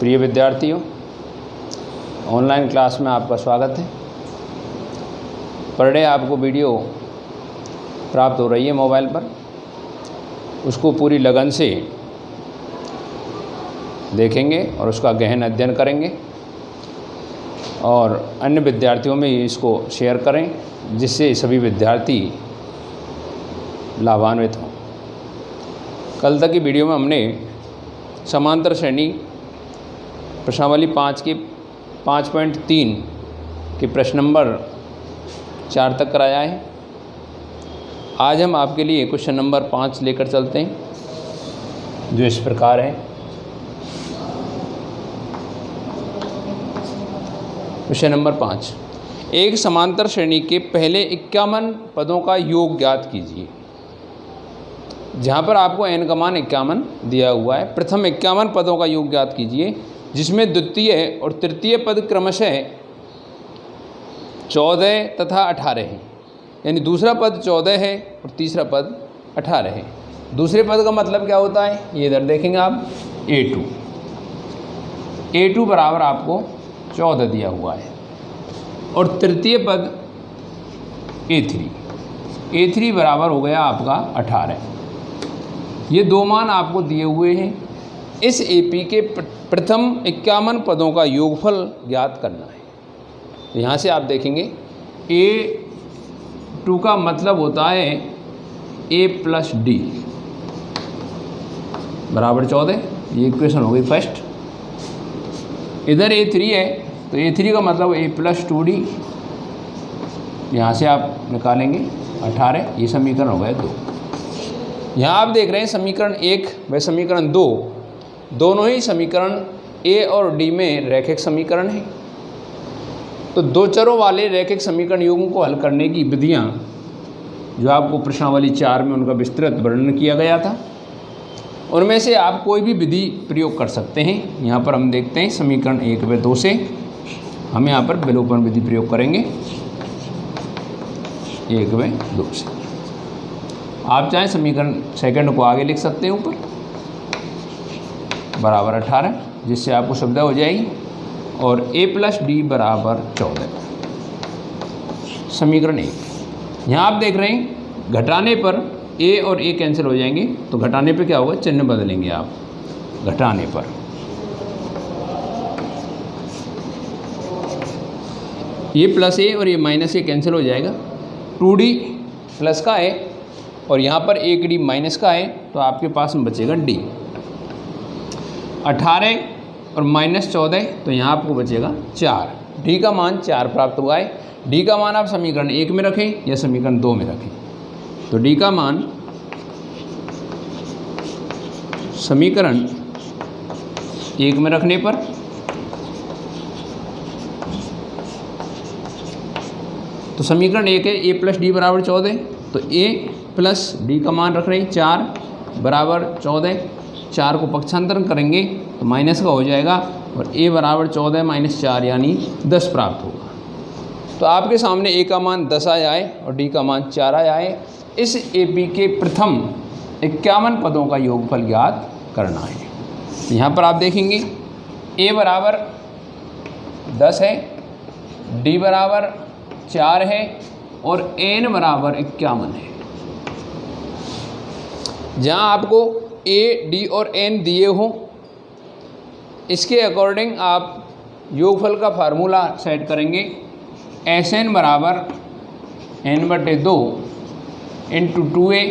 प्रिय विद्यार्थियों, online class में आपका स्वागत है। पर डे आपको वीडियो प्राप्त हो रही है मोबाइल पर, उसको पूरी लगन से देखेंगे और उसका गहन अध्ययन करेंगे और अन्य विद्यार्थियों में इसको शेयर करें, जिससे सभी विद्यार्थी लाभान्वित हों। कल तक की वीडियो में हमने समांतर श्रेणी प्रश्नावली 5 के 5.3 के प्रश्न नंबर 4 तक कराया है। आज हम आपके लिए क्वेश्चन नंबर 5 लेकर चलते हैं, जो इस प्रकार है। क्वेश्चन नंबर 5, एक समांतर श्रेणी के पहले 51 पदों का योग ज्ञात कीजिए। जहाँ पर आपको n का मान 51 दिया हुआ है, प्रथम 51 पदों का योग ज्ञात कीजिए, जिसमें द्वितीय और तृतीय पद क्रमशः 14 तथा 18 हैं। यानी दूसरा पद 14 है और तीसरा पद 18 है। दूसरे पद का मतलब क्या होता है, ये इधर देखेंगे आप, A2 बराबर आपको 14 दिया हुआ है और तृतीय पद A3 बराबर हो गया आपका 18। ये दो मान आपको दिए हुए हैं। इस AP के प्रथम 51 पदों का योगफल ज्ञात करना है। तो यहाँ से आप देखेंगे A2 का मतलब होता है A + D बराबर 14। ये इक्वेशन हो गई फर्स्ट। इधर A3 है तो A3 का मतलब A + 2D, यहाँ से आप निकालेंगे 18। ये समीकरण हो गया 2। यहाँ आप देख रहे हैं समीकरण 1 व समीकरण 2, दोनों ही समीकरण A और D में रैखिक समीकरण है। तो दो चरों वाले रैखिक समीकरण युग्म को हल करने की विधियाँ जो आपको प्रश्नावली 4 में उनका विस्तृत वर्णन किया गया था, उनमें से आप कोई भी विधि प्रयोग कर सकते हैं। यहाँ पर हम देखते हैं समीकरण 1 व 2 से हम यहाँ पर विलोपन विधि प्रयोग करेंगे। 1 व 2 से आप चाहें समीकरण सेकंड को आगे लिख सकते हैं ऊपर, बराबर 18, जिससे आपको सुविधा हो जाएगी। और A + D बराबर 14, समीकरण 1। यहाँ आप देख रहे हैं घटाने पर A और A कैंसिल हो जाएंगे, तो घटाने पे क्या होगा, चिन्ह बदलेंगे आप। घटाने पर ये +A और ये -A कैंसिल हो जाएगा। 2D प्लस का है और यहाँ पर 1D माइनस का है, तो आपके पास में बचेगा D। 18 और -14, तो यहाँ आपको बचेगा 4। D का मान 4 प्राप्त हुआ है। D का मान आप समीकरण 1 में रखें या समीकरण 2 में रखें। तो D का मान समीकरण 1 में रखने पर तो समीकरण 1 है A + D बराबर 14, तो A + D का मान रख रहे हैं 4 बराबर 14। 4 को पक्षांतरण करेंगे तो माइनस का हो जाएगा और A बराबर 14 - 4 यानी 10 प्राप्त होगा। तो आपके सामने A का मान 10 आया है और D का मान 4 आया है। इस AP के प्रथम 51 पदों का योगफल ज्ञात करना है। तो यहाँ पर आप देखेंगे A बराबर 10 है, D बराबर 4 है और N बराबर 51 है। जहाँ आपको A, D और N दिए हों, इसके अकॉर्डिंग आप योगफल का फार्मूला सेट करेंगे। Sn बराबर n/2 × 2A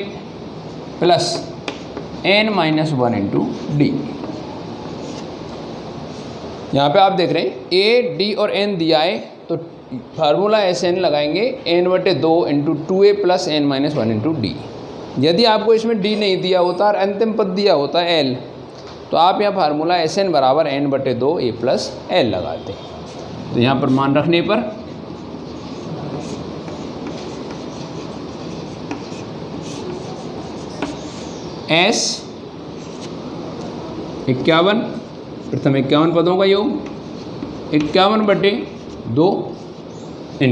+ n - 1 × D। यहाँ पे आप देख रहे हैं A, D और N दिया है, तो फार्मूला Sn लगाएंगे n/2 × 2A + n - 1 × D। यदि आपको इसमें D नहीं दिया होता और अंतिम पद दिया होता है L, तो आप यहाँ फार्मूला Sn बराबर n/2 A + L लगाते हैं। तो यहाँ पर मान रखने पर S 51, प्रथम 51 पदों का योग 51/2 ×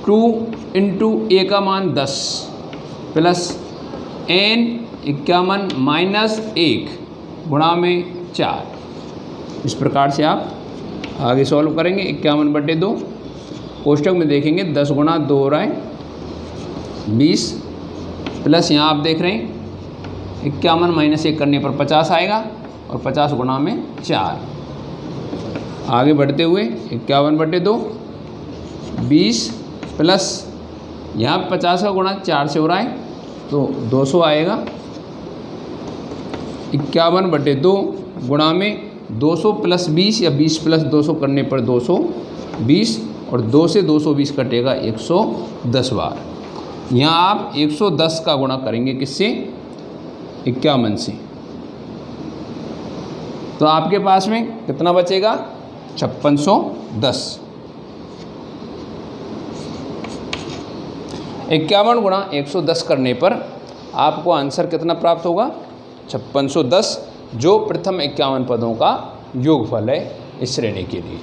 2 × A का मान 10 प्लस n 51 - 1 गुणा में 4, इस प्रकार से आप आगे सॉल्व करेंगे। 51/2 कोष्टक में देखेंगे 10 गुणा 2 हो रहा है 20, प्लस यहाँ आप देख रहे हैं 51 माइनस 1 करने पर 50 आएगा और 50 गुणा में 4। आगे बढ़ते हुए 51/2 20 प्लस यहाँ 50 का गुणा 4 से हो रहा है तो 200 आएगा। 51/2 गुणा में 200 प्लस 20 या 20 प्लस 200 करने पर 220 और 2 से 220 कटेगा 110 बार। यहाँ आप 110 का गुणा करेंगे किससे? 51 से। तो आपके पास में कितना बचेगा? 5610। 51 गुणा 110 करने पर आपको आंसर कितना प्राप्त होगा? 5610, जो प्रथम 51 पदों का योगफल है इस श्रेणी के लिए।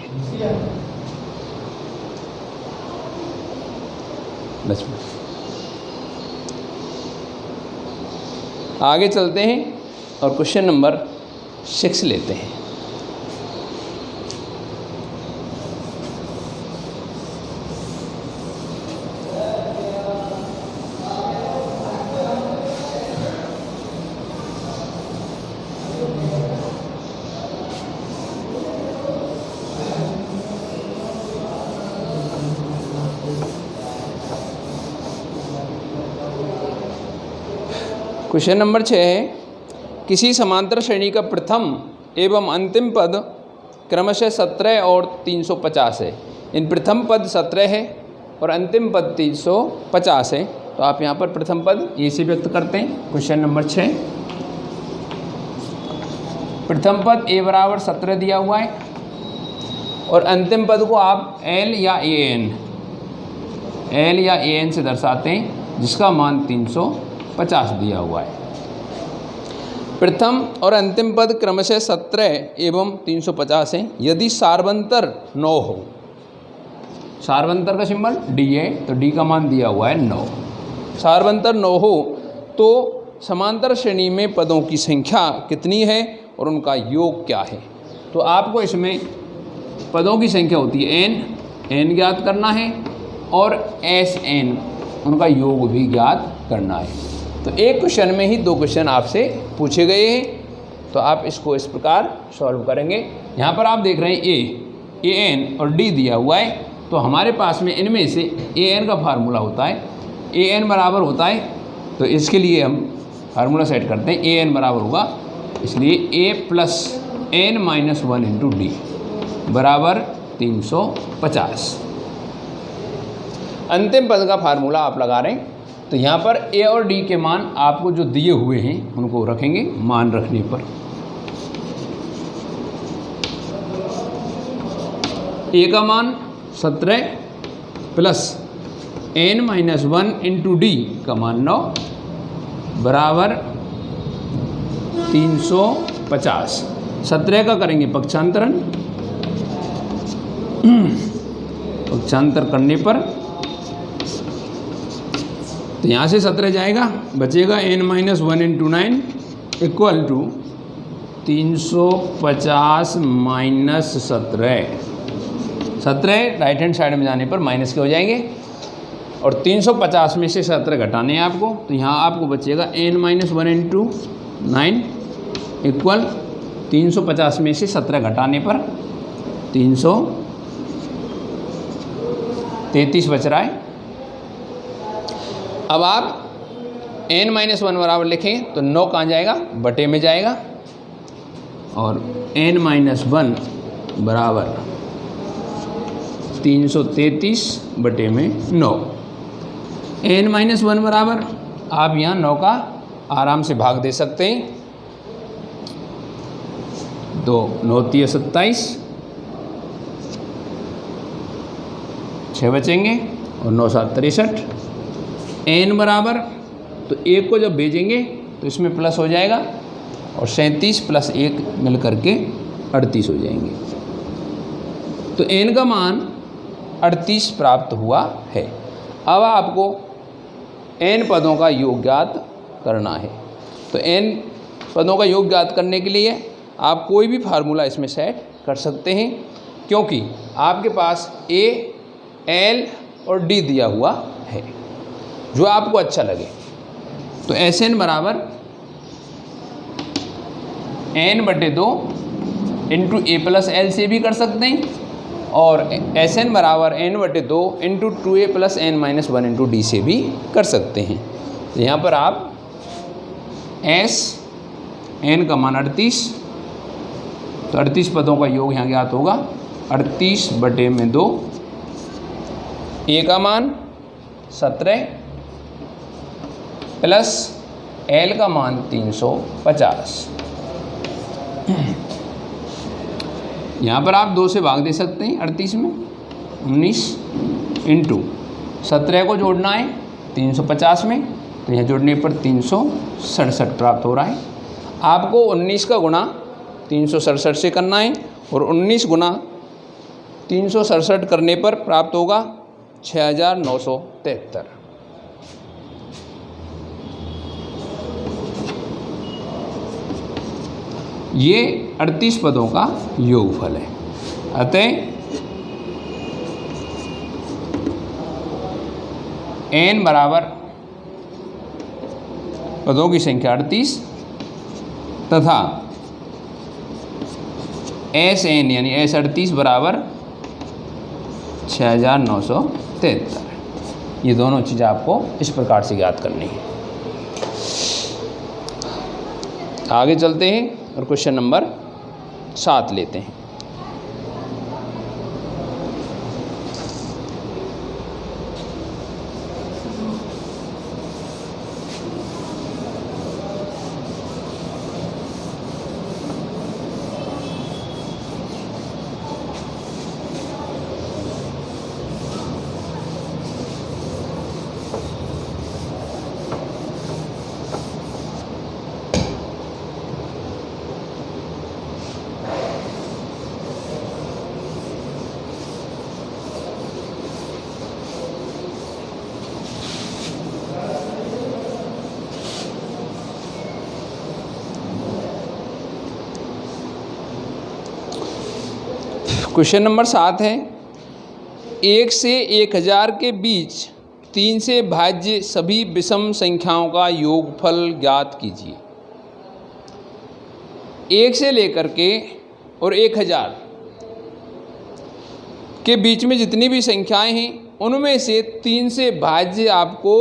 आगे चलते हैं और क्वेश्चन नंबर 6 लेते हैं। क्वेश्चन नंबर 6 है, किसी समांतर श्रेणी का प्रथम एवं अंतिम पद क्रमशः 17 और 350 है। इन प्रथम पद 17 है और अंतिम पद 350 है। तो आप यहाँ पर प्रथम पद ए से व्यक्त करते हैं। क्वेश्चन नंबर 6, प्रथम पद ए बराबर 17 दिया हुआ है और अंतिम पद को आप एल या ए एन से दर्शाते हैं, जिसका मान 350 दिया हुआ है। प्रथम और अंतिम पद क्रमशः 17 एवं 350 हैं। यदि सार्वंतर 9 हो, सार्वंतर का सिंबल डी है तो डी का मान दिया हुआ है 9। सार्वंतर 9 हो तो समांतर श्रेणी में पदों की संख्या कितनी है और उनका योग क्या है? तो आपको इसमें पदों की संख्या होती है एन ज्ञात करना है और एस एन उनका योग भी ज्ञात करना है। तो एक क्वेश्चन में ही 2 क्वेश्चन आपसे पूछे गए हैं, तो आप इसको इस प्रकार सॉल्व करेंगे। यहाँ पर आप देख रहे हैं ए एन और डी दिया हुआ है, तो हमारे पास में इनमें से ए एन का फार्मूला होता है, ए एन बराबर होता है, तो इसके लिए हम फार्मूला सेट करते हैं। ए एन बराबर होगा, इसलिए a plus N minus 1 into d बराबर 350। अंतिम पद का फार्मूला आप लगा रहे हैं, तो यहाँ पर ए और डी के मान आपको जो दिए हुए हैं उनको रखेंगे। मान रखने पर ए का मान 17 plus N minus 1 into D का मान 9 बराबर 350। 17 का करेंगे पक्षांतरण, पक्षांतर करने पर तो यहाँ से 17 जाएगा, बचेगा n माइनस 1 इंटू 9 equal to 350 minus 17 right hand side में जाने पर माइनस के हो जाएंगे और 350 में से 17 घटाने हैं आपको, तो यहाँ आपको बचेगा n माइनस 1 इंटू 9 इक्वल 350 में से 17 घटाने पर 333 बच रहा है। अब आप n माइनस 1 बराबर लिखें तो 9 कहाँ जाएगा? बटे में जाएगा, और n माइनस 1 बराबर 333 बटे में 9। n माइनस 1 बराबर आप यहाँ 9 का आराम से भाग दे सकते हैं। 2 9 3 27, 6 बचेंगे और 9 7 63। n बराबर तो 1 को जब भेजेंगे तो इसमें प्लस हो जाएगा और 37 प्लस 1 मिल करके 38 हो जाएंगे। तो n का मान 38 प्राप्त हुआ है। अब आपको n पदों का योग ज्ञात करना है। तो n पदों का योग ज्ञात करने के लिए आप कोई भी फार्मूला इसमें सेट कर सकते हैं, क्योंकि आपके पास ए, एल और डी दिया हुआ है, जो आपको अच्छा लगे। तो एस एन बराबर n/2 इंटू ए प्लस एल से भी कर सकते हैं, और एस एन बराबर n/2 into 2a + n-1 into D से भी कर सकते हैं। तो यहाँ पर आप एस एन का मान 38, तो 38 पदों का योग यहाँ ज्ञात होगा 38/2, ए का मान 17 प्लस एल का मान 350। यहाँ पर आप 2 से भाग दे सकते हैं 38 में, 19 इंटू 17 को जोड़ना है 350 में, तो यहाँ जोड़ने पर 367 प्राप्त हो रहा है। आपको 19 का गुणा 367 से करना है, और 19 गुणा 367 करने पर प्राप्त होगा 6973। ये 38 पदों का योगफल है। अतः n बराबर पदों की संख्या 38 तथा एस एन यानी एस 38 बराबर 6973। ये दोनों चीज़ें आपको इस प्रकार से ज्ञात करनी है। आगे चलते हैं और क्वेश्चन नंबर 7 लेते हैं। क्वेश्चन नंबर 7 है, 1 से 1000 के बीच 3 से भाज्य सभी विषम संख्याओं का योगफल ज्ञात कीजिए। 1 से लेकर के और 1000 के बीच में जितनी भी संख्याएं हैं, उनमें से 3 से भाज्य आपको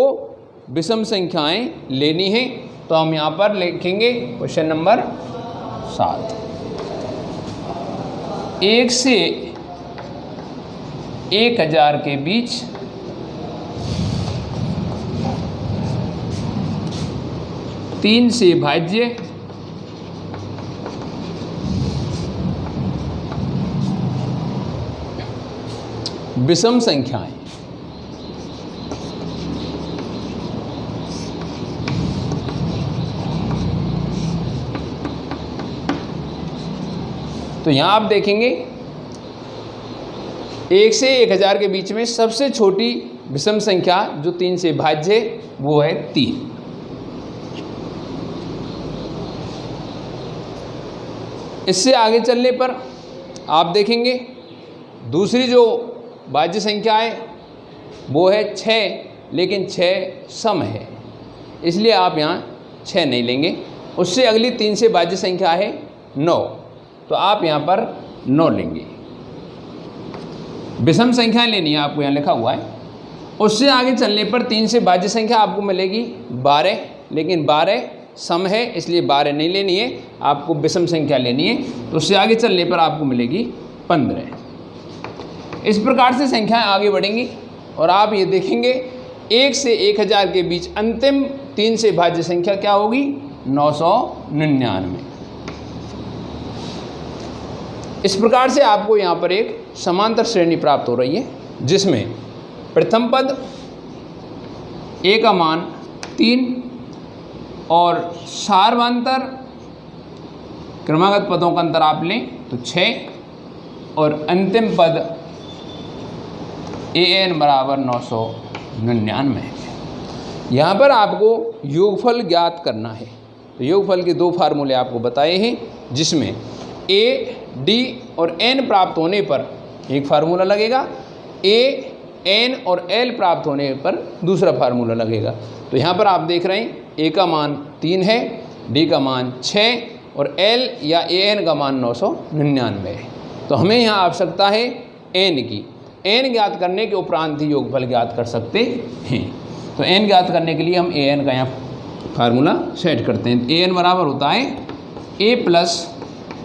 विषम संख्याएं लेनी हैं। तो हम यहाँ पर लिखेंगे क्वेश्चन नंबर 7, 1 से 1000 के बीच 3 से भाज्य विषम संख्याएं। तो यहाँ आप देखेंगे 1 से 1000 के बीच में सबसे छोटी विषम संख्या जो 3 से भाज्य है वो है 3। इससे आगे चलने पर आप देखेंगे दूसरी जो भाज्य संख्या है वो है 6, लेकिन 6 सम है, इसलिए आप यहाँ 6 नहीं लेंगे। उससे अगली 3 से भाज्य संख्या है 9, तो आप यहाँ पर 9 लेंगे। विषम संख्या लेनी है आपको, यहाँ लिखा हुआ है। उससे आगे चलने पर 3 से भाज्य संख्या आपको मिलेगी 12, लेकिन 12 सम है, इसलिए 12 नहीं लेनी है, आपको विषम संख्या लेनी है। तो उससे आगे चलने पर आपको मिलेगी 15। इस प्रकार से संख्याएं आगे बढ़ेंगी और आप ये देखेंगे 1 से 1000 के बीच अंतिम 3 से भाज्य संख्या क्या होगी? 999। इस प्रकार से आपको यहाँ पर एक समांतर श्रेणी प्राप्त हो रही है, जिसमें प्रथम पद a का मान 3 और सार्वांतर क्रमागत पदों का अंतर आप लें तो 6 और अंतिम पद an बराबर 999 है। यहाँ पर आपको योगफल ज्ञात करना है। तो योगफल के 2 फार्मूले आपको बताए हैं, जिसमें ए, डी और एन प्राप्त होने पर एक फार्मूला लगेगा, ए, एन और एल प्राप्त होने पर दूसरा फार्मूला लगेगा। तो यहाँ पर आप देख रहे हैं ए का मान 3 है, डी का मान 6 और एल या ए एन का मान 999 है। तो हमें यहाँ आवश्यकता है एन की। एन ज्ञात करने के उपरांत ही योगफल ज्ञात कर सकते हैं। तो एन ज्ञात करने के लिए हम ए एन का यहाँ फार्मूला सेट करते हैं। ए एन बराबर होता है a plus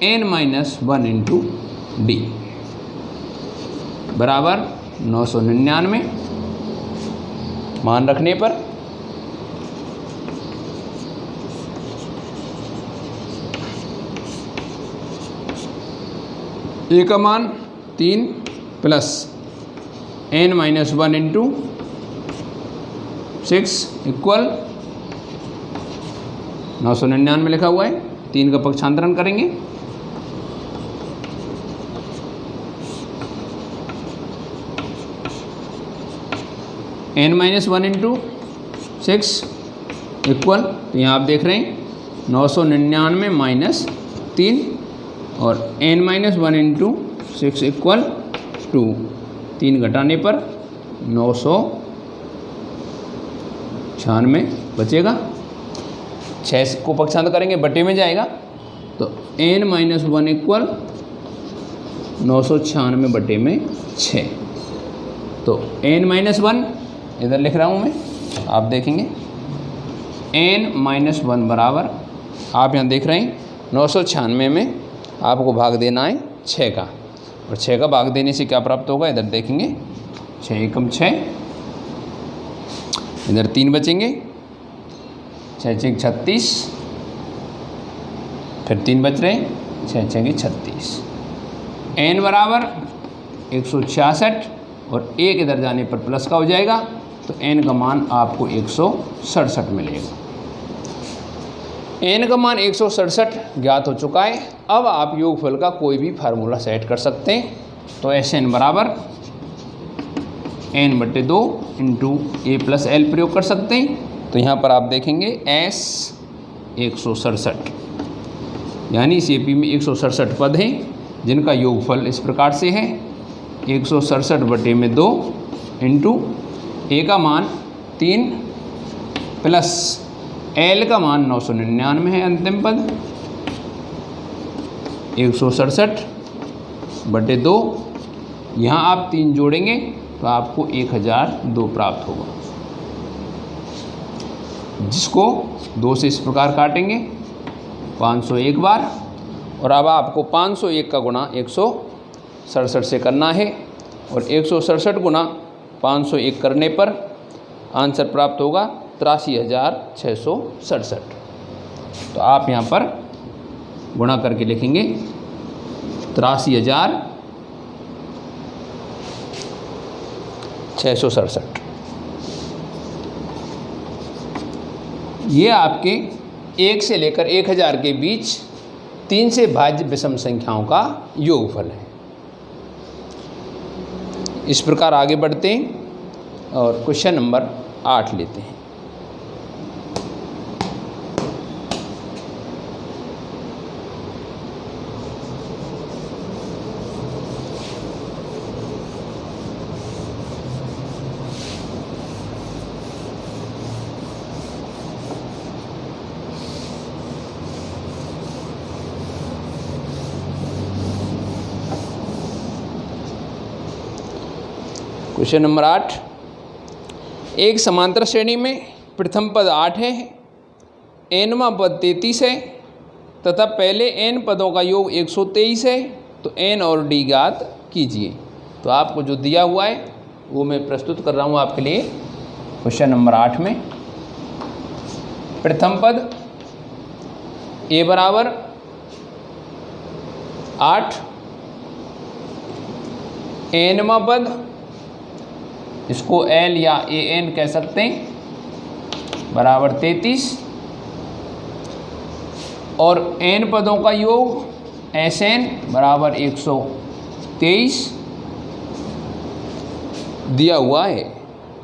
N minus 1 into d बराबर 999 मान रखने पर ए का मान 3 plus N minus 1 into 6 equal 999 लिखा हुआ है। 3 का पक्षांतरण करेंगे, एन माइनस 1 इंटू 6 इक्वल, तो यहाँ आप देख रहे हैं 999 माइनस 3 और एन माइनस 1 इंटू 6 इक्वल 2। 3 घटाने पर 996 बचेगा। 6 को पक्षांतर करेंगे बटे में जाएगा, तो एन माइनस 1 इक्वल 996 बटे में 6। तो एन माइनस 1 इधर लिख रहा हूँ मैं, आप देखेंगे एन माइनस 1 बराबर, आप यहाँ देख रहे हैं 996 में आपको भाग देना है 6 का, और 6 का भाग देने से क्या प्राप्त होगा, इधर देखेंगे 6 एकम 6, इधर 3 बचेंगे, 6 6 36, फिर 3 बच रहे, 6 6 36। एन बराबर 166 और 1 इधर जाने पर प्लस का हो जाएगा, तो एन का मान आपको 167 मिलेगा। एन का मान 167 ज्ञात हो चुका है। अब आप योगफल का कोई भी फार्मूला सेट कर सकते हैं। तो एस एन बराबर एन बटे 2 इंटू ए प्लस एल प्रयोग कर सकते हैं। तो यहाँ पर आप देखेंगे एस 167, यानी इस एपी में 167 पद हैं, जिनका योगफल इस प्रकार से है 167 बटे में 2 इंटू ए का मान 3 प्लस एल का मान 999 है अंतिम पद, 167 बटे 2, यहाँ आप 3 जोड़ेंगे तो आपको 1002 प्राप्त होगा, जिसको 2 से इस प्रकार काटेंगे 501 बार, और अब आपको 501 का गुणा 167 से करना है, और 167 गुणा 501 करने पर आंसर प्राप्त होगा 83,667। तो आप यहाँ पर गुणा करके लिखेंगे 83,667। ये आपके 1 से लेकर 1000 के बीच 3 से भाज्य विषम संख्याओं का योगफल है। इस प्रकार आगे बढ़ते हैं और क्वेश्चन नंबर 8 लेते हैं। क्वेश्चन नंबर 8, एक समांतर श्रेणी में प्रथम पद 8 है, एनवां पद 33 है तथा पहले एन पदों का योग 123 है, तो एन और डी ज्ञात कीजिए। तो आपको जो दिया हुआ है वो मैं प्रस्तुत कर रहा हूँ आपके लिए। क्वेश्चन नंबर 8 में प्रथम पद ए बराबर 8, एनवां पद इसको एल या ए एन कह सकते हैं बराबर 33, और एन पदों का योग एस एन बराबर 123 दिया हुआ है।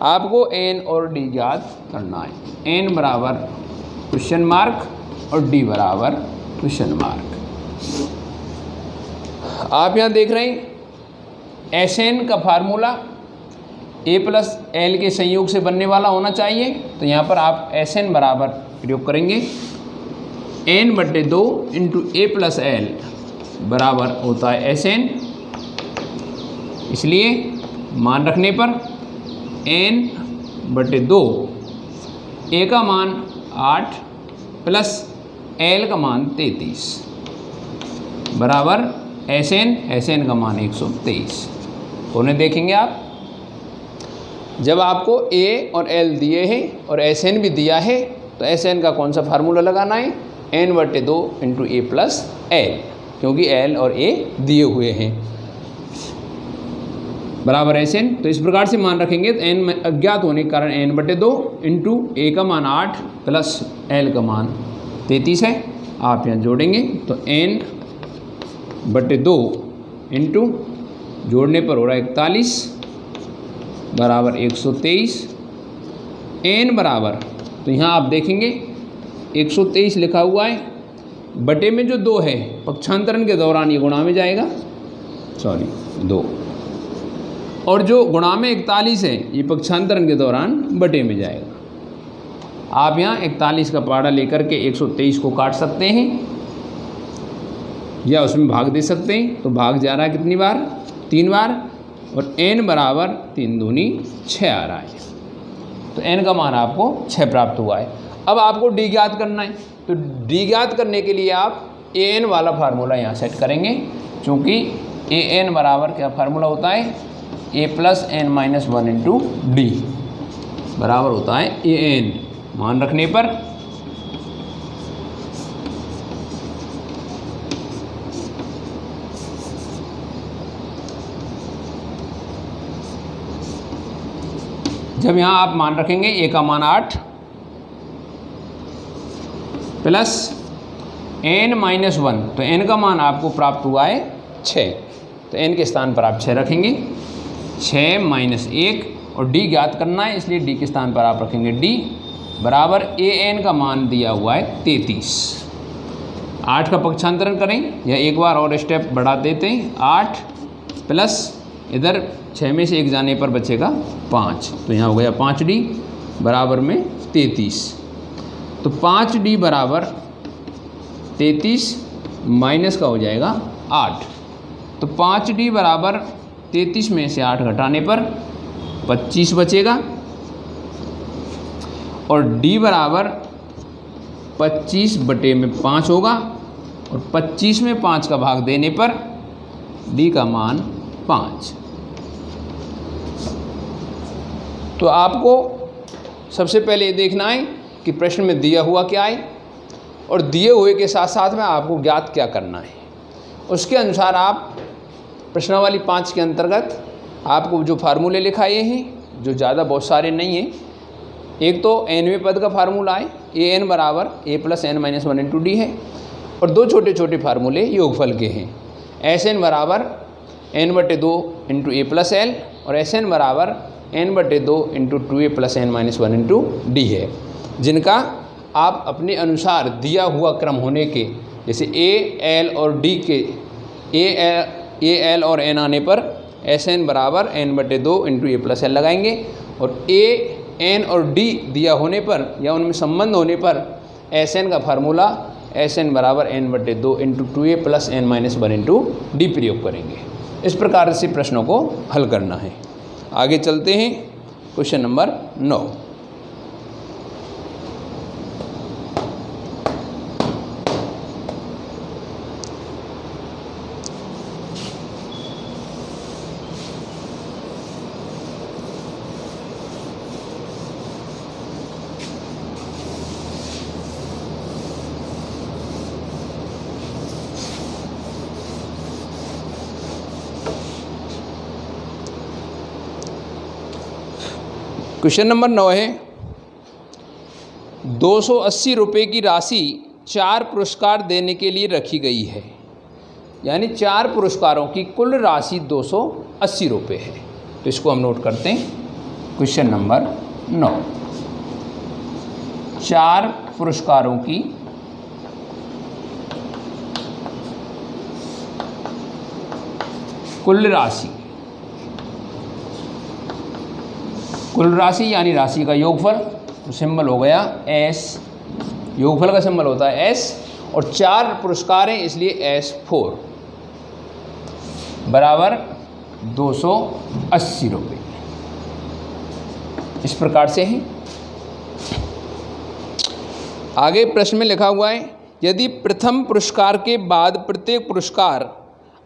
आपको एन और डी ज्ञात करना है। एन बराबर क्वेश्चन मार्क और डी बराबर क्वेश्चन मार्क। आप यहाँ देख रहे हैं Sn का फार्मूला a प्लस एल के संयोग से बनने वाला होना चाहिए, तो यहाँ पर आप Sn बराबर प्रयोग करेंगे n/2 into a plus L बराबर होता है Sn। इसलिए मान रखने पर n/2 a का मान 8 प्लस l का मान 33 बराबर Sn का मान 123। उन्हें देखेंगे आप, जब आपको a और l दिए हैं और Sn भी दिया है तो Sn का कौन सा फार्मूला लगाना है, n/2 into a plus L, क्योंकि l और a दिए हुए हैं बराबर Sn। तो इस प्रकार से मान रखेंगे तो n अज्ञात होने के कारण n/2 इंटू a का मान 8 प्लस l का मान 33 है। आप यहाँ जोड़ेंगे तो n/2 इंटू जोड़ने पर हो रहा है 41 बराबर 123। n बराबर, तो यहाँ आप देखेंगे 123 लिखा हुआ है, बटे में जो 2 है पक्षांतरण के दौरान ये गुणा में जाएगा, 2, और जो गुणा में 41 है ये पक्षांतरण के दौरान बटे में जाएगा। आप यहाँ 41 का पाड़ा लेकर के 123 को काट सकते हैं या उसमें भाग दे सकते हैं। तो भाग जा रहा है कितनी बार, 3 बार, और n बराबर 3 दूनी 6 आ रहा है। तो n का मान आपको 6 प्राप्त हुआ है। अब आपको d ज्ञात करना है, तो d ज्ञात करने के लिए आप an वाला फार्मूला यहाँ सेट करेंगे, क्योंकि an बराबर क्या फार्मूला होता है, a plus n-1 into d बराबर होता है an। मान रखने पर जब यहाँ आप मान रखेंगे a का मान 8 प्लस n-1, तो n का मान आपको प्राप्त हुआ है 6, तो n के स्थान पर आप 6 रखेंगे, 6 माइनस 1, और d ज्ञात करना है इसलिए d के स्थान पर आप रखेंगे d बराबर an का मान दिया हुआ है 33। 8 का पक्षांतरण करें या एक बार और स्टेप बढ़ा देते हैं, 8 प्लस इधर 6 में से 1 जाने पर बचेगा 5, तो यहाँ हो गया 5d बराबर में 33। तो 5d बराबर 33 माइनस का हो जाएगा 8, तो 5d बराबर 33 में से 8 घटाने पर 25 बचेगा, और d बराबर 25 बटे में 5 होगा, और 25 में 5 का भाग देने पर d का मान 5। तो आपको सबसे पहले ये देखना है कि प्रश्न में दिया हुआ क्या है, और दिए हुए के साथ साथ में आपको ज्ञात क्या करना है। उसके अनुसार आप प्रश्नावली 5 के अंतर्गत आपको जो फार्मूले लिखाए हैं, जो ज़्यादा बहुत सारे नहीं हैं, एक तो nवें पद का फार्मूला है an बराबर a plus n-1 into D है, और 2 छोटे छोटे फार्मूले योगफल के हैं, Sn बराबर n/2 into a plus L, और Sn बराबर n/2 into 2a plus n-1 into D है, जिनका आप अपने अनुसार दिया हुआ क्रम होने के, जैसे a, l और d के a, l और n आने पर Sn बराबर n/2 into a plus L लगाएंगे, और a, n और d दिया होने पर या उनमें संबंध होने पर Sn का फार्मूला Sn बराबर n/2 into 2a plus n-1 into D प्रयोग करेंगे। इस प्रकार से प्रश्नों को हल करना है। आगे चलते हैं, क्वेश्चन नंबर 9। क्वेश्चन नंबर 9 है, 280 रुपये की राशि 4 पुरस्कार देने के लिए रखी गई है, यानी 4 पुरस्कारों की कुल राशि 280 रुपये है। तो इसको हम नोट करते हैं। क्वेश्चन नंबर 9, 4 पुरस्कारों की कुल राशि, कुल राशि यानी राशि का योगफल, तो सिंबल हो गया एस, योगफल का सिंबल होता है एस, और 4 पुरस्कार हैं इसलिए S4 बराबर 280 रुपये। इस प्रकार से है। आगे प्रश्न में लिखा हुआ है, यदि प्रथम पुरस्कार के बाद प्रत्येक पुरस्कार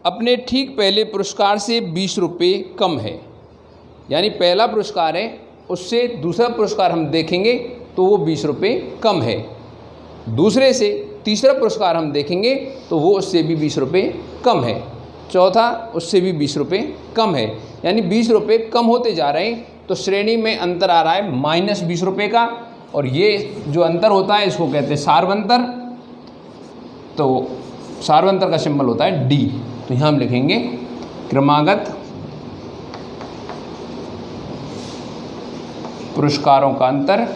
अपने ठीक पहले पुरस्कार से 20 रुपये कम है, यानी पहला पुरस्कार है उससे दूसरा पुरस्कार हम देखेंगे तो वो 20 रुपये कम है, दूसरे से तीसरा पुरस्कार हम देखेंगे तो वो उससे भी 20 रुपये कम है, चौथा उससे भी 20 रुपये कम है, यानी 20 रुपये कम होते जा रहे हैं। तो श्रेणी में अंतर आ रहा है -20 रुपये का, और ये जो अंतर होता है इसको कहते हैं सार्वंतर। तो सार्वंतर का सिंबल होता है D। तो यहाँ हम लिखेंगे क्रमागत पुरस्कारों का अंतर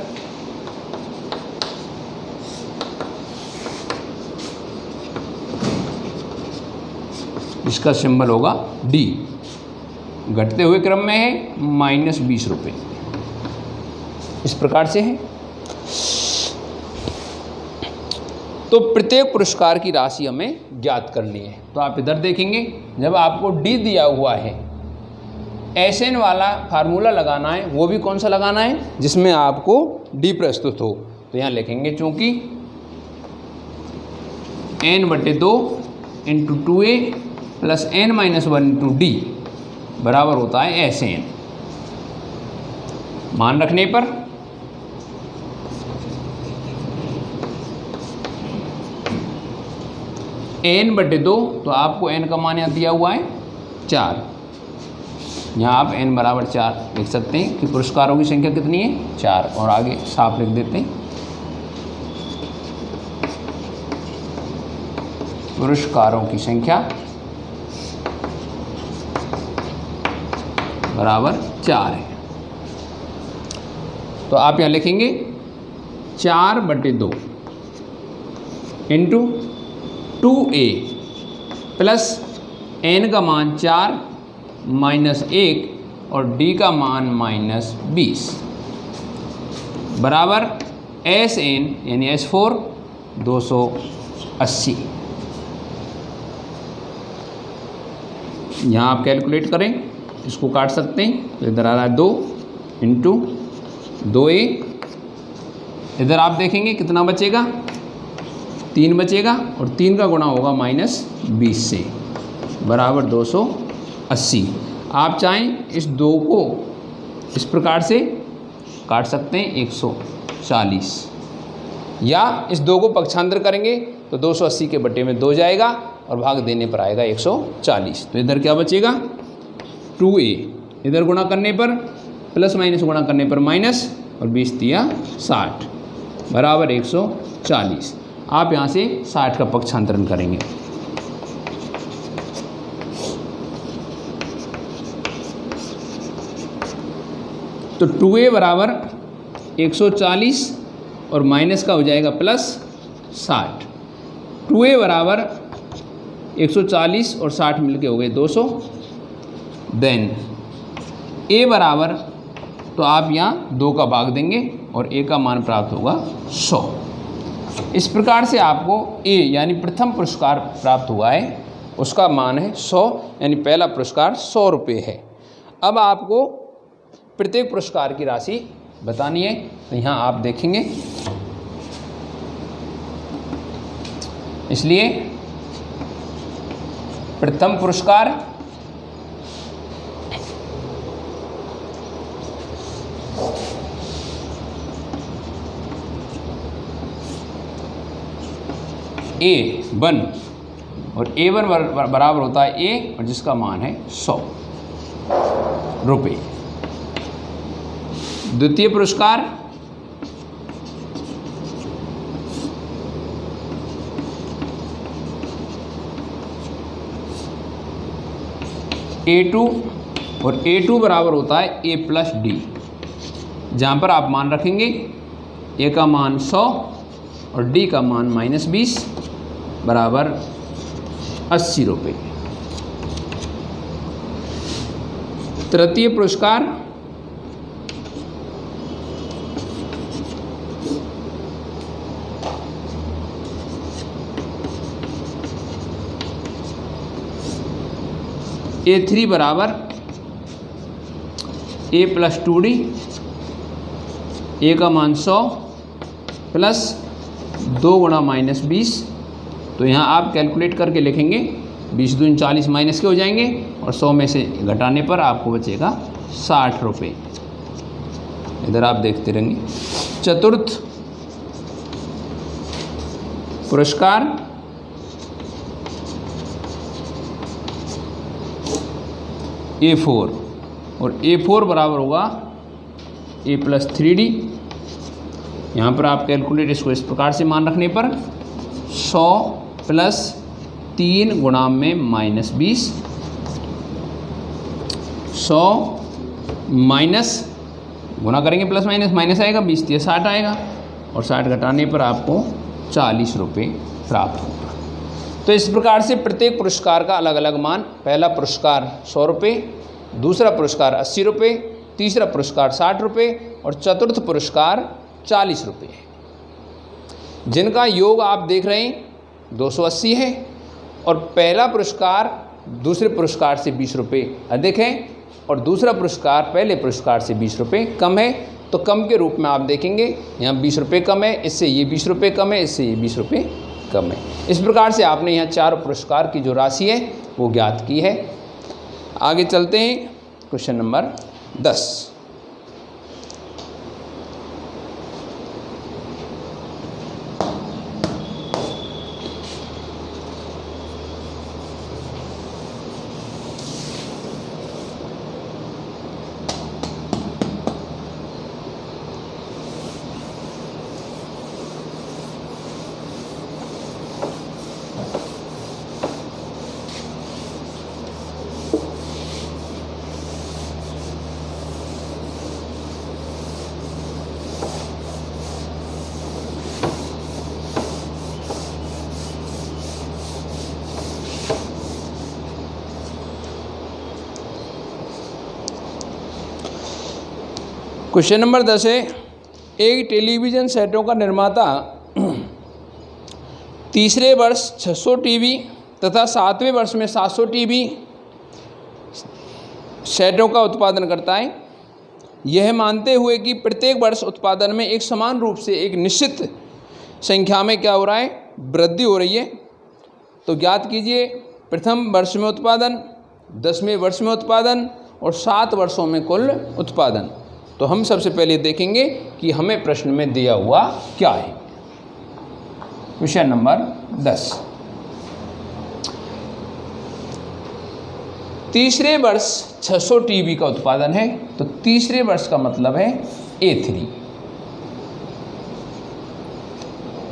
इसका सिंबल होगा D, घटते हुए क्रम में है -20 रुपये। इस प्रकार से है। तो प्रत्येक पुरस्कार की राशि हमें ज्ञात करनी है। तो आप इधर देखेंगे, जब आपको D दिया हुआ है, SN वाला फार्मूला लगाना है, वो भी कौन सा लगाना है जिसमें आपको D प्रस्तुत हो। तो यहाँ लिखेंगे चूँकि n/2 × 2a + n-1 × D बराबर होता है SN। मान रखने पर n/2, तो आपको n का मान यहाँ दिया हुआ है 4। यहाँ आप n बराबर 4 लिख सकते हैं कि पुरस्कारों की संख्या कितनी है 4, और आगे साफ लिख देते हैं पुरस्कारों की संख्या बराबर 4 है। तो आप यहाँ लिखेंगे 4/2 × 2a प्लस n का मान 4 -1 और D का मान -20 बराबर SN यानी S4 280। यहाँ आप कैलकुलेट करें, इसको काट सकते हैं। तो इधर आ रहा है 2 × 2a, इधर आप देखेंगे कितना बचेगा 3 बचेगा, और 3 का गुणा होगा -20 से बराबर 280। आप चाहें इस 2 को इस प्रकार से काट सकते हैं 140, या इस 2 को पक्षांतर करेंगे तो 280 के बटे में 2 जाएगा और भाग देने पर आएगा 140। तो इधर क्या बचेगा 2a, इधर गुणा करने पर प्लस माइनस गुणा करने पर माइनस, और 20 दिया 60 बराबर 140। आप यहाँ से 60 का पक्षांतरण करेंगे। तो 2a बराबर 140 और माइनस का हो जाएगा प्लस 60। 2a बराबर 140 और 60 मिलके हो गए 200। देन a बराबर, तो आप यहाँ 2 का भाग देंगे और a का मान प्राप्त होगा 100। इस प्रकार से आपको a यानी प्रथम पुरस्कार प्राप्त हुआ है, उसका मान है 100, यानी पहला पुरस्कार 100 रुपये है। अब आपको प्रत्येक पुरस्कार की राशि बतानी है। तो यहाँ आप देखेंगे, इसलिए प्रथम पुरस्कार A1, और A1 बराबर होता है A, और जिसका मान है 100 रुपये। द्वितीय पुरस्कार A2, और A2 बराबर होता है A + D, जहाँ पर आप मान रखेंगे A का मान 100 और D का मान -20 बराबर 80 रुपये। तृतीय पुरस्कार A3 बराबर A प्लस 2D, A का मान 100 प्लस 2 गुणा -20। तो यहाँ आप कैलकुलेट करके लिखेंगे 20 दूनी 40 माइनस के हो जाएंगे और 100 में से घटाने पर आपको बचेगा 60 रुपये। इधर आप देखते रहेंगे। चतुर्थ पुरस्कार A4 और A4 बराबर होगा A प्लस 3D। यहाँ पर आप कैलकुलेट इसको इस प्रकार से मान रखने पर 100 प्लस 3 गुणा में -20, 100 माइनस गुणा करेंगे प्लस माइनस माइनस आएगा, 20 से 60 आएगा और 60 घटाने पर आपको 40 रुपये प्राप्त होगा। तो इस प्रकार से प्रत्येक पुरस्कार का अलग अलग मान, पहला पुरस्कार 100 रुपये, दूसरा पुरस्कार 80 रुपये, तीसरा पुरस्कार 60 रुपये और चतुर्थ पुरस्कार 40 रुपये है, जिनका योग आप देख रहे हैं 280 है और पहला पुरस्कार दूसरे पुरस्कार से 20 रुपये अधिक है और दूसरा पुरस्कार पहले पुरस्कार से 20 रुपये कम है। तो कम के रूप में आप देखेंगे यहाँ 20 रुपये कम है, इससे ये 20 रुपये कम है, इससे ये 20 रुपये कम है। इस प्रकार से आपने यहाँ चार पुरस्कार की जो राशि है वो ज्ञात की है। आगे चलते हैं क्वेश्चन नंबर 10। क्वेश्चन नंबर 10 है, एक टेलीविज़न सेटों का निर्माता तीसरे वर्ष 600 टीवी तथा 7वें वर्ष में 700 टीवी सेटों का उत्पादन करता है, यह मानते हुए कि प्रत्येक वर्ष उत्पादन में एक समान रूप से एक निश्चित संख्या में क्या हो रहा है, वृद्धि हो रही है। तो ज्ञात कीजिए प्रथम वर्ष में उत्पादन, 10वें वर्ष में उत्पादन और 7 वर्षों में कुल उत्पादन। तो हम सबसे पहले देखेंगे कि हमें प्रश्न में दिया हुआ क्या है। क्वेश्चन नंबर 10, तीसरे वर्ष 600 टीवी का उत्पादन है। तो तीसरे वर्ष का मतलब है A3।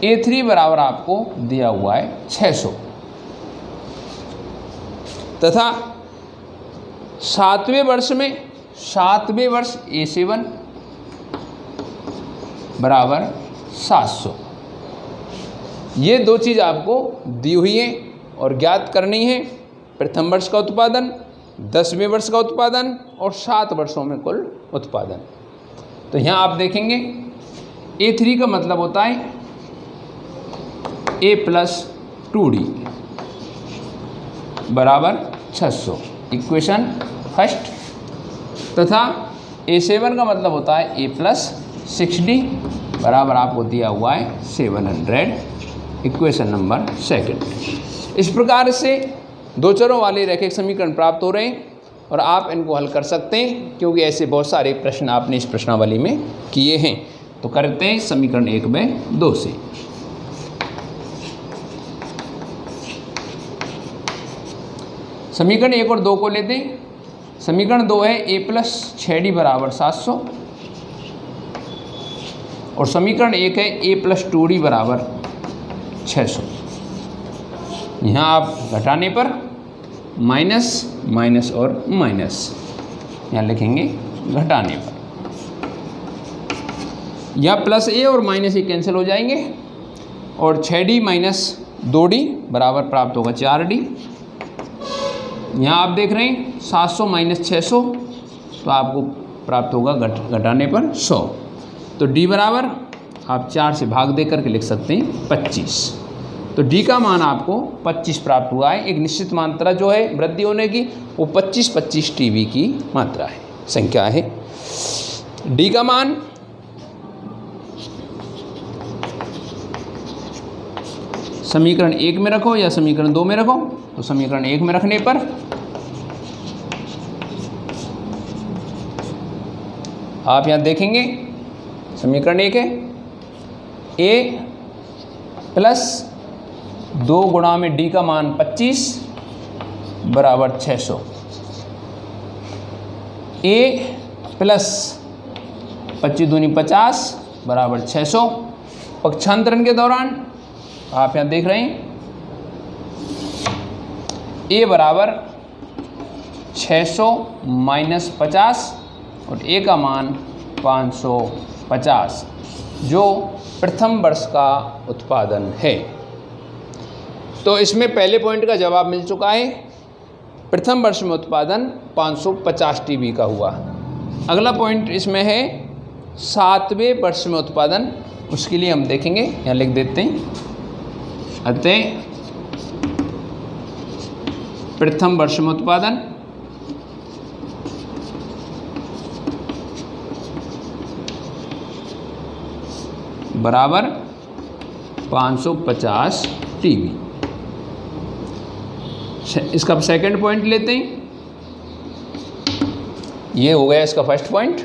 A3 बराबर आपको दिया हुआ है 600 तथा 7वें वर्ष में 7वें वर्ष A7 बराबर 700। ये दो चीज़ आपको दी हुई है और ज्ञात करनी है। प्रथम वर्ष का उत्पादन, 10वें वर्ष का उत्पादन और 7 वर्षों में कुल उत्पादन। तो यहाँ आप देखेंगे A3 का मतलब होता है A प्लस 2D बराबर 600, इक्वेशन फर्स्ट, तथा A7 का मतलब होता है A प्लस 6D बराबर आपको दिया हुआ है 700, इक्वेशन नंबर सेकंड। इस प्रकार से दो चरों वाले रैखिक समीकरण प्राप्त हो रहे हैं और आप इनको हल कर सकते हैं, क्योंकि ऐसे बहुत सारे प्रश्न आपने इस प्रश्नावली में किए हैं। तो करते हैं समीकरण 1 में 2 से। समीकरण 1 और 2 को लेते हैं। समीकरण 2 है A प्लस 6D बराबर 700 और समीकरण 1 है A प्लस 2D बराबर 600। यहाँ आप घटाने पर माइनस माइनस और माइनस यहाँ लिखेंगे घटाने पर, यहाँ प्लस A और माइनस A कैंसिल हो जाएंगे और 6D माइनस 2D बराबर प्राप्त होगा 4D। यहाँ आप देख रहे हैं 700 माइनस 600 तो आपको प्राप्त होगा घटाने पर 100। तो डी बराबर आप 4 से भाग दे करके लिख सकते हैं 25। तो डी का मान आपको 25 प्राप्त हुआ है। एक निश्चित मात्रा जो है वृद्धि होने की वो 25 टीवी की मात्रा है, संख्या है। डी का मान समीकरण 1 में रखो या समीकरण 2 में रखो। तो समीकरण 1 में रखने पर आप यहाँ देखेंगे समीकरण 1 है a प्लस 2 गुणा में d का मान 25 बराबर 600। a प्लस 25 दूनी 50 बराबर 600। पक्षांतरण के दौरान आप यहाँ देख रहे हैं a बराबर 600 माइनस 50 और a का मान 550 जो प्रथम वर्ष का उत्पादन है। तो इसमें पहले पॉइंट का जवाब मिल चुका है। प्रथम वर्ष में उत्पादन 550 टीवी का हुआ। अगला पॉइंट इसमें है 7वें वर्ष में उत्पादन, उसके लिए हम देखेंगे, यहाँ लिख देते हैं। अतः प्रथम वर्ष में उत्पादन बराबर 550 टीवी। इसका सेकंड पॉइंट लेते हैं। ये हो गया इसका फर्स्ट पॉइंट।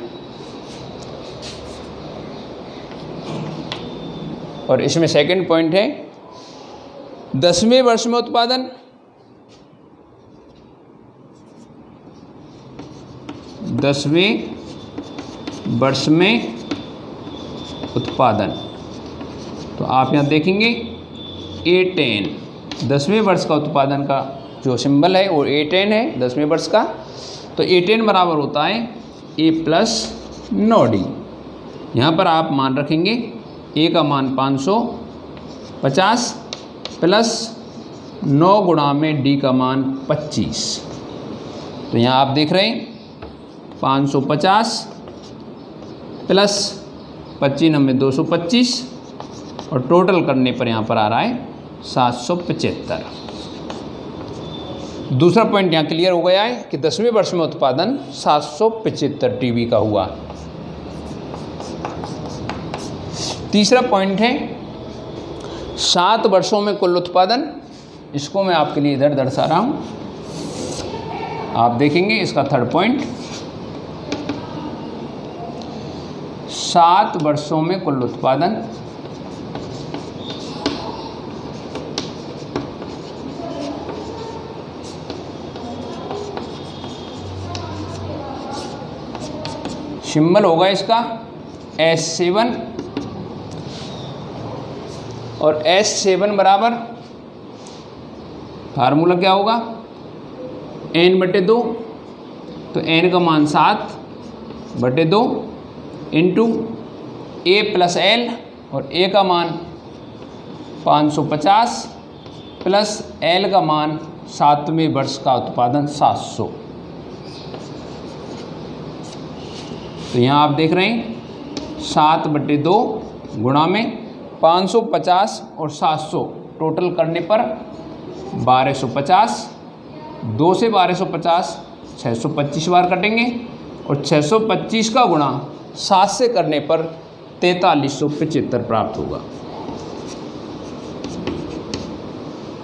और इसमें सेकंड पॉइंट है 10वें वर्ष में उत्पादन 10वें वर्ष में उत्पादन। तो आप यहाँ देखेंगे A10 10वें वर्ष का उत्पादन का जो सिंबल है वो A10 है 10वें वर्ष का। तो A10 बराबर होता है A प्लस 9D। यहाँ पर आप मान रखेंगे A का मान 550 प्लस 9 गुणा में D का मान 25। तो यहाँ आप देख रहे हैं 550 प्लस 25 नंबे 225 और टोटल करने पर यहाँ पर आ रहा है 775। दूसरा पॉइंट यहाँ क्लियर हो गया है कि 10वें वर्ष में उत्पादन 775 टीवी का हुआ। तीसरा पॉइंट है 7 वर्षों में कुल उत्पादन। इसको मैं आपके लिए इधर दर्शा रहा हूँ, आप देखेंगे इसका थर्ड पॉइंट 7 वर्षों में कुल उत्पादन सिंबल होगा इसका S7 और S7 बराबर फार्मूला क्या होगा n/2। तो n का मान 7/2 इंटू A प्लस L और A का मान 550 प्लस L का मान 7वें वर्ष का उत्पादन 700। तो यहाँ आप देख रहे हैं 7/2 गुणा में 550 और 700 टोटल करने पर 1250। 2 से 1250 625 बार कटेंगे और 625 का गुणा 7 से करने पर 4375 प्राप्त होगा।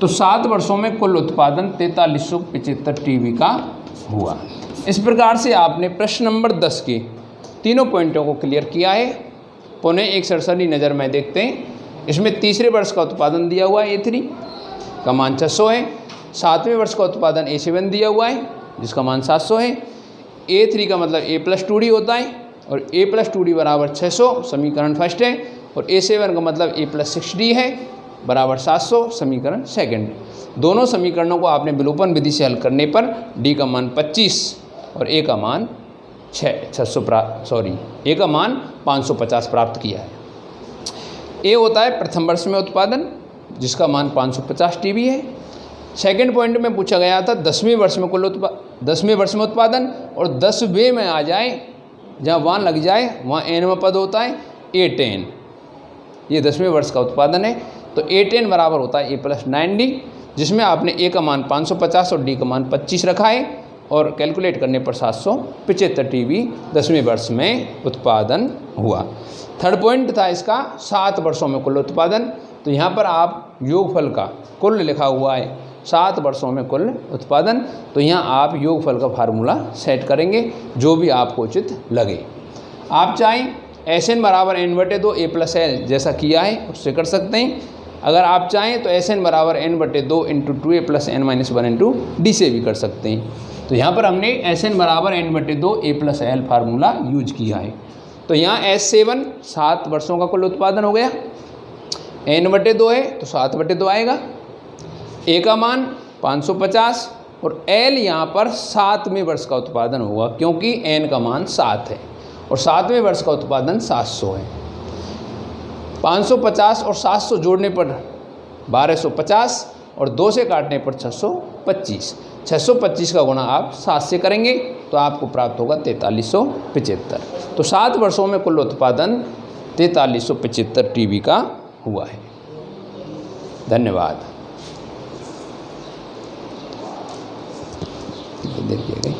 तो 7 वर्षों में कुल उत्पादन 4375 टीवी का हुआ। इस प्रकार से आपने प्रश्न नंबर 10 के तीनों पॉइंटों को क्लियर किया है। पुनः एक सरसरी नज़र में देखते हैं। इसमें तीसरे वर्ष का उत्पादन दिया हुआ है A3 का मान 600 है। 7वें वर्ष का उत्पादन A7 दिया हुआ है जिसका मान 700 है। A3 का मतलब A प्लस 2D होता है और A प्लस 2D बराबर 600 समीकरण फर्स्ट है। और A7 का मतलब A प्लस 6D है बराबर 700 समीकरण सेकंड है। दोनों समीकरणों को आपने विलोपन विधि से हल करने पर D का मान 25 और A का मान 550 प्राप्त किया है। A होता है प्रथम वर्ष में उत्पादन जिसका मान 550 टीवी है। सेकंड पॉइंट में पूछा गया था 10वें वर्ष में उत्पादन, और 10वें में आ जाए जहाँ 1 लग जाए वहाँ nवां पद होता है A10। ये 10वें वर्ष का उत्पादन है, तो A10 बराबर होता है A + 9D, जिसमें आपने A का मान 550 और D का मान 25 रखा है, और कैलकुलेट करने पर 775 TB 10वें वर्ष में उत्पादन हुआ। थर्ड पॉइंट था इसका 7 वर्षों में कुल उत्पादन, तो यहाँ पर आप योगफल का कुल लिखा हुआ है 7 वर्षों में कुल उत्पादन, तो यहाँ आप योगफल का फार्मूला सेट करेंगे जो भी आपको उचित लगे। आप चाहें Sn बराबर n/2 A + L जैसा किया है उससे कर सकते हैं। अगर आप चाहें तो Sn बराबर n/2 × 2A + n - 1 × D से भी कर सकते हैं। तो यहाँ पर हमने Sn बराबर n/2 A + L formula use किया है। तो यहाँ S7 7 वर्षों का कुल उत्पादन हो गया, n/2 है तो 7/2 आएगा, A का मान 550 और L यहाँ पर 7वें वर्ष का उत्पादन होगा क्योंकि n का मान 7 है और 7वें वर्ष का उत्पादन 700 है। 550 और 700 जोड़ने पर 1250 और 2 से काटने पर 625। 625 का गुणा आप 7 से करेंगे तो आपको प्राप्त होगा 4375। तो 7 वर्षों में कुल उत्पादन 4375 TB का हुआ है। धन्यवाद। देखिए गई।